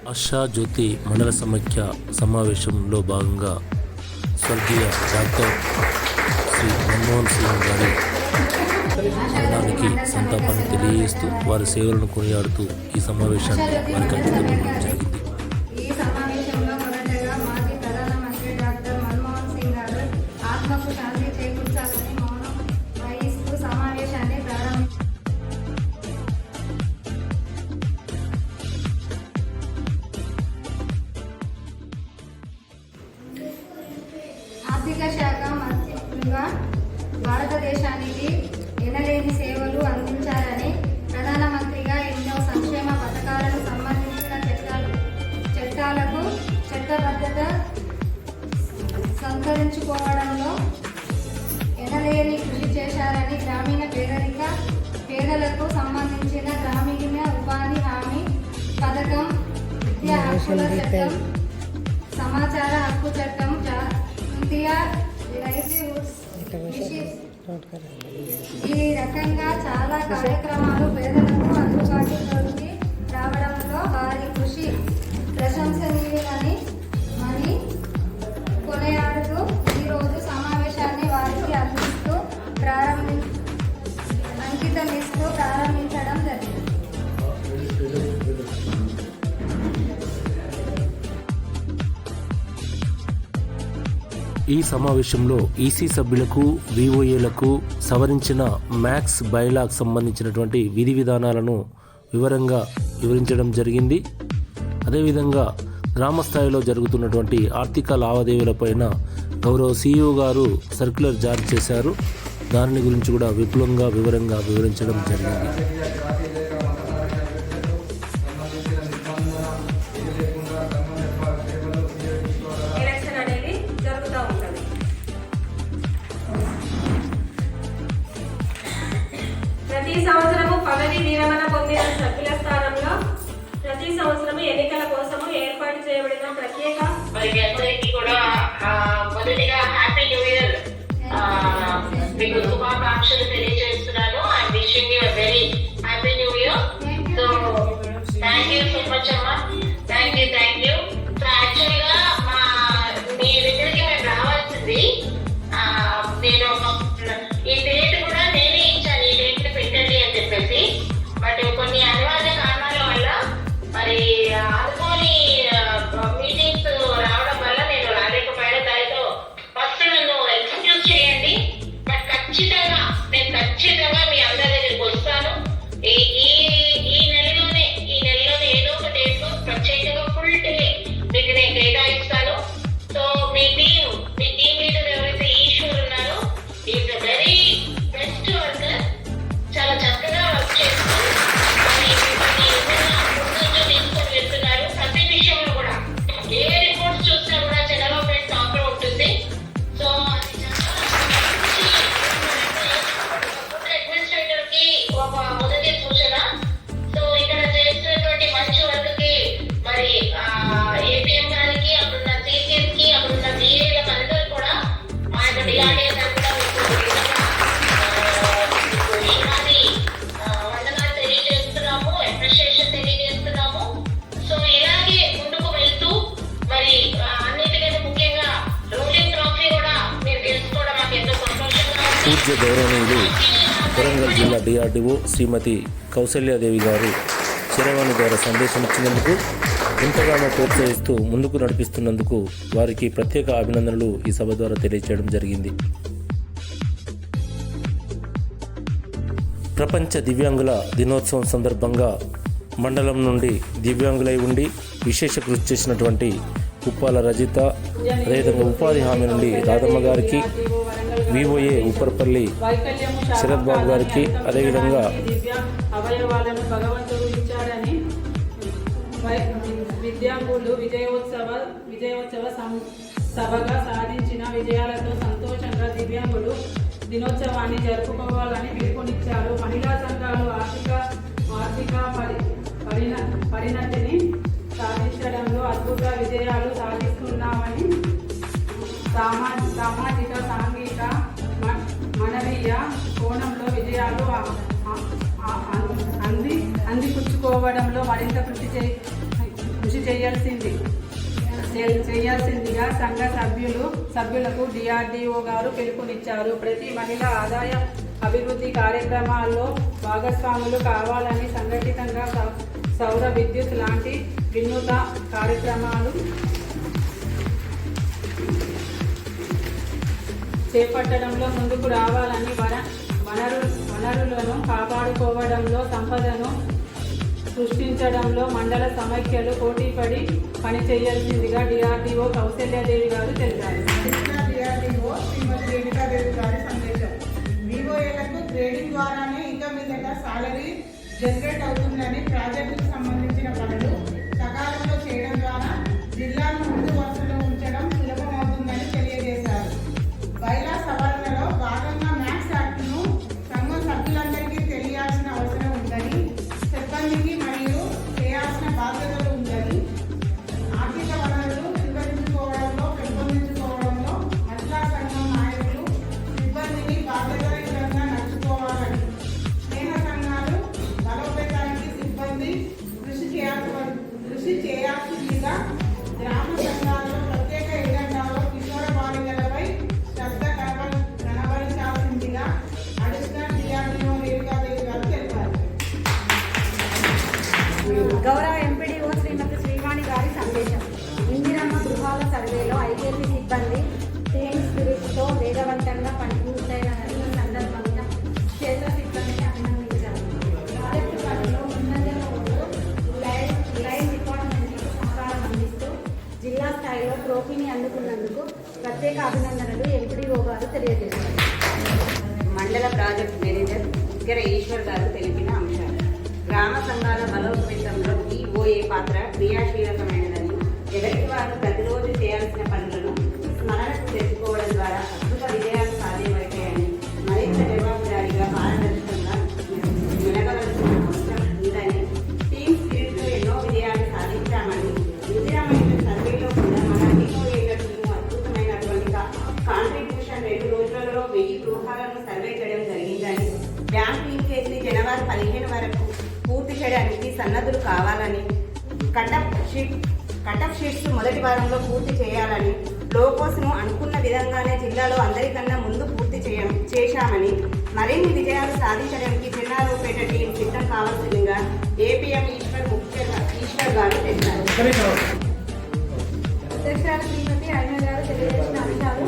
ఆశాజ్యోతి మండల సమైక్య సమావేశంలో భాగంగా స్వర్గీయ డాక్టర్ శ్రీ మన్మోహన్ సింగ్ గారి మరణానికి సంతాపాన్ని తెలియజేస్తూ వారి సేవలను కొనియాడుతూ ఈ సమావేశాన్ని వారికి అంకితం చేయడం జరిగింది. ఈ సమావేశంలో మొదటగా మాజీ ప్రధానమంత్రి డాక్టర్ మన్మోహన్ సింగ్ గారు ఆత్మకు శాంతి చేకూర్చాలని మౌనం వహిస్తూ సమావేశాన్ని ప్రారంభించారు. ఆర్థిక శాఖ మంత్రిగా భారతదేశానికి ఎనలేని సేవలు అందించారని, ప్రధానమంత్రిగా ఎన్నో సంక్షేమ పథకాలను సంబంధించిన చట్టాలకు చట్టబద్ధత సంతరించుకోవడంలో ఎనలేని కృషి చేశారని, గ్రామీణ పేదలకు సంబంధించిన గ్రామీణ ఉపాధి హామీ పథకం, విద్యా హక్కుల చట్టం, సమాచార హక్కు చట్టం, జాతీయ లైవ్లీహుడ్స్ ఈ రకంగా చాలా కార్యక్రమాలు పేదలకు అందుబాటులోకి రావడంలో వారి కృషి ప్రశంసనీయులని మరి కొనియాడుతూ ఈరోజు సమావేశాన్ని వారికి అందిస్తూ అంకితమిస్తూ ప్రారంభించడం జరిగింది. ఈ సమావేశంలో ఈసీ సభ్యులకు, విఓఏలకు సవరించిన మ్యాక్స్ బైలాకు సంబంధించినటువంటి విధి విధానాలను వివరించడం జరిగింది. అదేవిధంగా గ్రామ స్థాయిలో జరుగుతున్నటువంటి ఆర్థిక లావాదేవీలపైన గౌరవ CEO గారు సర్క్యులర్ జారీ చేశారు. దాని గురించి కూడా విపులంగా వివరించడం జరిగింది. ప్రతి సంవత్సరము పదవి విరమణ పొందిన సభ్యుల స్థానంలో ప్రతి సంవత్సరము ఎన్నికల కోసము ఏర్పాటు చేయబడిన ప్రత్యేక కూడా మొదటిగా హ్యాపీ న్యూ ఇయర్ మీకు శుభాకాంక్షలు తెలియజేస్తున్నాను. I'm wishing you very happy new year. So thank you so much అమ్మా. Thank you. సో యాక్చువల్గా మీ దగ్గరికి మేము రావాల్సింది. నేను ఈ డేట్ కూడా నేనే ఇచ్చాను, ఈ డేట్ పెట్టండి అని చెప్పేసి. బట్ కొన్ని అనివార్య కారణాల వల్ల మరి అనుకోని మీటింగ్స్ రావడం వల్ల నేను రాలేకపోయాను. దానితో ఫస్ట్ నన్ను ఎక్స్క్యూజ్ చేయండి. బట్ ఖచ్చితంగా మీ అందరి దగ్గరికి వస్తాను. ఈ నెలలోనే ఏదో ఒక డేట్ ప్రత్యేకంగా ఫుల్ డే మీకు నేను కేటాయిస్తాను. సో మీ టీం లీడర్ ఎవరైతే ఈశ్వర్ ఉన్నారో is a very best worker. చాలా చక్కగా వర్క్ చేస్తూ తీసుకొని వెళ్తున్నారు. ప్రతి విషయంలో కూడా ఏ రిపోర్ట్స్ చూసినా కూడా చంద్రబాబు టాప్లో ఉంటుంది. సో అడ్మినిస్ట్రేటర్ కి ఒక మొదటి సూచన. సో ఇక్కడ చేస్తున్నటువంటి మంచి వర్క్ కి మరి ఏపీఎం గారికి, అక్కడున్న CCS కి, అక్కడున్న DAలకు అందరూ కూడా మా యొక్క DRDA తరఫున వందనాలు తెలియజేస్తున్నాము, అప్రిషియేషన్ తెలియజేస్తున్నాము. సో ఇలాగే ముందుకు వెళ్తూ మరి అన్నిటికంటే ముఖ్యంగా రూలింగ్ ట్రోఫీ కూడా మీరు గెలుచుకోవడం మాకు ఎంతో సంతోషంగా ఉంది. పూజ్య గౌరవనీయులు వరంగల్ జిల్లా DRDO శ్రీమతి కౌసల్యాదేవి గారు చిరవాణి ద్వారా సందేశం ఇచ్చినందుకు, ఎంతగానో ప్రోత్సహిస్తూ ముందుకు నడిపిస్తున్నందుకు వారికి ప్రత్యేక అభినందనలు ఈ సభ ద్వారా తెలియజేయడం జరిగింది. ప్రపంచ దివ్యాంగుల దినోత్సవం సందర్భంగా మండలం నుండి దివ్యాంగులై ఉండి విశేష కృషి చేసినటువంటి ఉప్పాల రజిత, అదేవిధంగా ఉపాధి హామీ నుండి రాధమ్మ గారికి, విఓఏ ఉప్పరపల్లి శరత్ బాబు గారికి, అదేవిధంగా అవయవాలను భగవంతుడు ఇచ్చాడని విద్యాంగులు విజయోత్సవ సభగా సాధించిన విజయాలతో సంతోషంగా దివ్యాంగులు దినోత్సవాన్ని జరుపుకోవాలని పిలుపునిచ్చారు. మహిళా సంఘాలు ఆర్థిక పరిణతిని సాధించడంలో అద్భుత విజయాలు సాధిస్తున్నామని, సామాజిక సాంఘిక మానవీయ కోణంలో విజయాలు అందిపుచ్చుకోవడంలో మరింత కృషి చేయాల్సిందిగా సంఘ సభ్యులకు డిఆర్డిఓ గారు పిలుపునిచ్చారు. ప్రతి మహిళ ఆదాయ అభివృద్ధి కార్యక్రమాల్లో భాగస్వాములు కావాలని, సంఘటితంగా సౌర విద్యుత్ లాంటి వినూత్న కార్యక్రమాలు చేపట్టడంలో ముందుకు రావాలని, వనరులను కాపాడుకోవడంలో, సంపదను సృష్టించడంలో మండల సమైక్యలు పోటీపడి పనిచేయాల్సిందిగా డిఆర్డిఓ కౌశల్యాదేవి గారు తెలిపారు. డిఆర్డిఓ శ్రీమతి రేణుకాదేవి గారి సందేశం. వివోఏలకు గ్రేడింగ్ ద్వారానే ఇక మీదట సాలరీ జనరేట్ అవుతుందని, ప్రాజెక్టుకు సంబంధించిన పనులు సకాలంలో చేయడం ద్వారా జిల్లాను ముందు వరుసలో ఉంచడం సులభమవుతుందని తెలియజేశారు. బైలా సవరణలో భాగంగా మ్యాక్స్ యాక్ట్ను సంఘం సభ్యులందరికీ తెలియాల్సిన అవసరం ఉందని, సిబ్బందికి మరియు చేయాల్సిన బాధ్యతలు ఉందని, ఆర్థిక వనరులు పెంపొందించుకోవడంలో మహిళా సంఘం నాయకులు సిబ్బందిని బాధ్యతాయుతంగా నడుచుకోవాలని, స్నేహ సంఘాలు బలోపేతానికి సిబ్బంది కృషి చేయాల్సిందిగా, గ్రామ సంఘాలలో ప్రత్యేక ఎజెండాలో కిషోర బాలికలపై శ్రద్ధ కనబరించాల్సిందిగా అడిషనల్ డిఆర్డిఓ రేణుకాదేవి గారు తెలిపారు. గౌరవ ఎంపీడీఓ శ్రీమతి శ్రీవాణి గారి సందేశం. ఇందిరమ్మ గృహాల సర్వేలో ఐకేపీ సిబ్బంది టీమ్ స్పిరిట్తో వేగవంతంగా పూర్తయిన సందర్భంగా క్షేత్ర సిబ్బందిని అభినందించారు. ప్రాజెక్టు పనిలో ముందంజలో ఉంటూ లైన్ డిపార్ట్మెంట్లకు సహకారం అందిస్తూ జిల్లా స్థాయిలో ట్రోఫీని అందుకున్నందుకు ప్రత్యేక అభినందనలు ఎంపీడీఓ గారు తెలియజేశారు. మండల ప్రాజెక్ట్ మేనేజర్ ఇక్కర ఈశ్వర్ గారు తెలిపిన అంశాలు. గ్రామ సంఘాల బలోపేతంలో ఈఓఏ పాత్ర క్రియాశీలకమైనదని, ఎవరికి వారు ప్రతిరోజు చేయాల్సిన పనులను స్మరణకు తెచ్చుకోవడం ద్వారా అద్భుత విజయాలు సాధ్యమవుతాయని, మరింత జవాబుదారీగా పారదర్శకంగా మెలగవలసిన అవసరం ఉందని, టీమ్ స్పిరిట్తో ఎన్నో విజయాలు సాధించామని, ఇందిరామైన సర్వేలో కూడా మన ఈఓఏల టీము అద్భుతమైనటువంటి కాంట్రిబ్యూషన్ 2 రోజులలో 1000 గృహాలను సర్వే చేయడం జరిగిందని, బ్యాంక్ లింకేజ్ని జనవరి 15 వరకు పూర్తి చేయడానికి సన్నద్ధులు కావాలని, కటప్ షీట్స్ మొదటి వారంలో పూర్తి చేయాలని, లోకోస్ను అనుకున్న విధంగానే జిల్లాలో అందరికన్నా ముందు పూర్తి చేశామని, మరిన్ని విజయాలు సాధించడానికి చిన్నారూపేట టీం సిద్ధం కావాల్సిందిగా ఏపీఎం ఈశ్వర్ గారు తెలిపారు. అధ్యక్షురాలు శ్రీమతి అరుణ గారు తెలియజేసిన అంశాలు.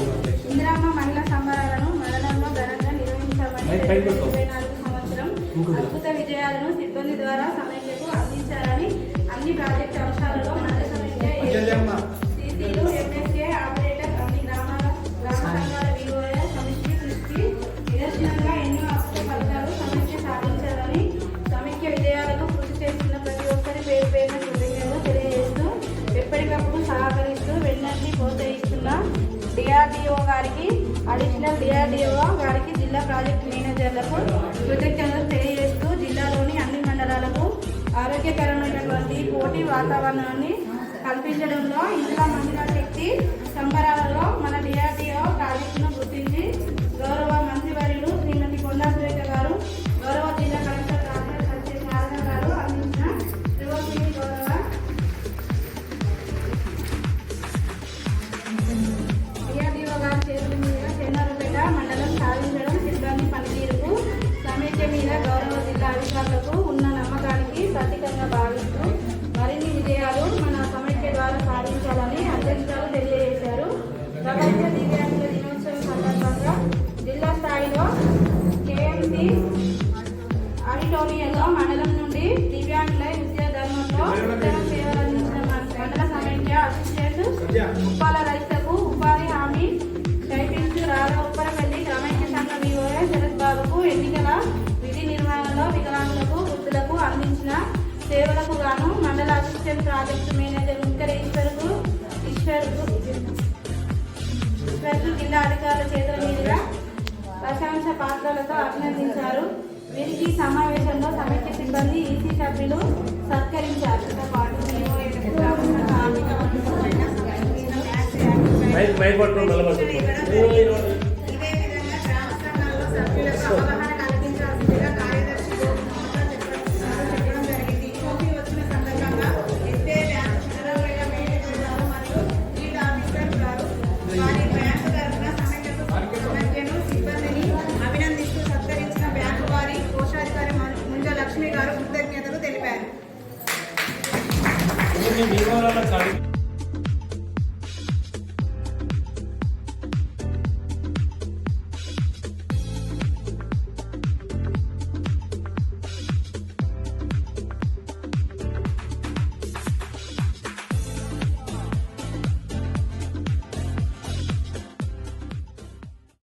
ఇందిరమ్మ మహిళా సంబరాలను మండలంలో ఘనంగా నిర్వహించామని, 2024 సంవత్సరం అద్భుత విజయాలను సిబ్బంది ద్వారా సమైక్యకు అందించారని, అన్ని ప్రాజెక్టు అంశాలలో మండల సమైక్య సిసిలు, ఎంఎస్ఏ ఆపరేటర్, అన్ని గ్రామ సంఘాల వివోఏ సమిష్టి కృషి నిదర్శనంగా ఎన్నో అద్భుత ఫలితాలు సమైక్య సాధించారని, సమైక్య విజయాలకు కృషి చేస్తున్న ప్రతి ఒక్కరి పేరు పేరున కృతజ్ఞతలు తెలియజేస్తూ, ఎప్పటికప్పుడు సహకరిస్తూ వెన్నన్ని ప్రోత్సహిస్తున్న డిఆర్డిఓ గారికి, అడిషనల్ డిఆర్డిఓ గారికి, జిల్లా ప్రాజెక్ట్ మేనేజర్లకు కృతజ్ఞతలు తెలియజేస్తూ, జిల్లాలోని అన్ని మండలాలకు ఆరోగ్యకరమైనటువంటి పోటీ వాతావరణాన్ని కల్పించడంలో ఇందిరా మహిళా శక్తి సంబరాలలో మన డిఆర్డిఓ ప్రాజెక్టును గుర్తించి గౌరవ మంత్రివర్యులు శ్రీమతి కొండా సురేఖ గారు, గౌరవ జిల్లా కలెక్టర్ డాక్టర్ సత్య శారద గారు అందించిన త్రివోత్సవి గౌరవ డిఆర్డిఓ గారి చేతుల మీద చెన్నారుపేట మండలం సాధించడం సిబ్బంది పనితీరుకు, సమైక్య మీద గౌరవ జిల్లా అధికారులకు ఉన్న నమ్మకానికి ప్రతీకంగా భావిస్తూ మరిన్ని విజయాలు మన సమైక్య ద్వారా సాధించాలని అధ్యక్షురాలు తెలియజేశారు. ప్రపంచ దివ్యాంగుల దినోత్సవం సందర్భంగా జిల్లా స్థాయిలో కేఎంసి ఆడిటోరియంలో మండలం నుండి దివ్యాంగుల విద్యా ధర్మంలో ఉత్తమ సేవలందించిన మండల సమైక్య అసిస్టెంట్ ఉప్పాల రైతులకు ఉపాధి హామీ టైపించు రాధా ఉప్పరపల్లి గ్రామైక్య సంఘ వివోఏ శరత్ బాబుకు ఎన్నికల విధి నిర్వహణలో వికలాంగులకు, వృద్ధులకు అందించిన సేవలకు గాను మండల అసిస్టెంట్ ప్రాజెక్టు మేనేజర్ ఈశ్వర్కు జిల్లా అధికారుల చేతుల మీదుగా ప్రశంస పాత్రలతో అభినందించారు. వీరికి సమావేశంలో సమైక్య సిబ్బంది, ఈసీ సభ్యులు సత్కరించారు. ఇదే విధంగా గ్రామ సంఘాలలో సభ్యులకు అవగాహన కల్పించాల్సిందిగా కార్యదర్శి చెప్పడం జరిగింది. ట్రోఫీ వచ్చిన సందర్భంగా ఎస్బీఐ బ్యాంకు వివోల